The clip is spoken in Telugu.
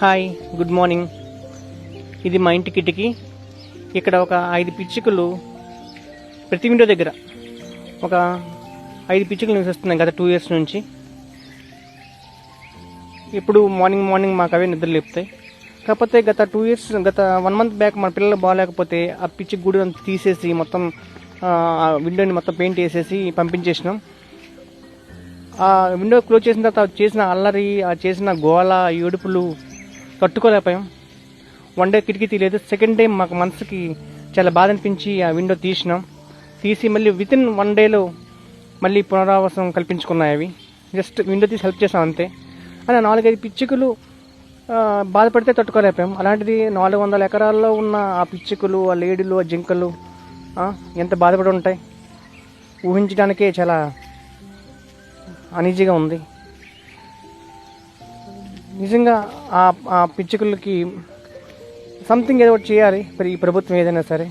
Hi, good morning. ఇది మా ఇంటి కిటికీ. ఇక్కడ ఒక 5 పిచ్చుకలు ప్రతి విండో దగ్గర ఒక 5 పిచ్చుకలు నివసిస్తున్నాయి గత 2 years నుంచి. ఇప్పుడు మార్నింగ్ మాకు అవే నిద్ర లేపుతాయి. కాకపోతే గత 1 month బ్యాక్ మన పిల్లలు బాగాలేకపోతే ఆ పిచ్చి గూడు అంతా తీసేసి మొత్తం ఆ విండోని మొత్తం పెయింట్ వేసేసి పంపించేసినాం. ఆ విండో క్లోజ్ చేసిన తర్వాత చేసిన అల్లరి, ఆ చేసిన గోల, ఏడుపులు తట్టుకోలేకపోయాం. 1 day కిటికీ తీయలేదు. సెకండ్ టైం మాకు మనసుకి చాలా బాధ అనిపించి ఆ విండో తీసి మళ్ళీ వితిన్ 1 dayలో మళ్ళీ పునరావాసం కల్పించుకున్నాయి. అవి జస్ట్ విండో తీసి హెల్ప్ చేసాం అంతే. అలా 4-5 పిచ్చుకలు బాధపడితే తట్టుకోలేకపోయాం. అలాంటిది 400 ఎకరాల్లో ఉన్న ఆ పిచ్చుకలు, ఆ లేడులు, ఆ జింకలు ఎంత బాధపడి ఉంటాయి ఊహించడానికే చాలా అనీజీగా ఉంది. నిజంగా ఆ పిచ్చుకలకి సంథింగ్ ఏదో ఒకటి చేయాలి మరి ఈ ప్రభుత్వం ఏదైనా సరే.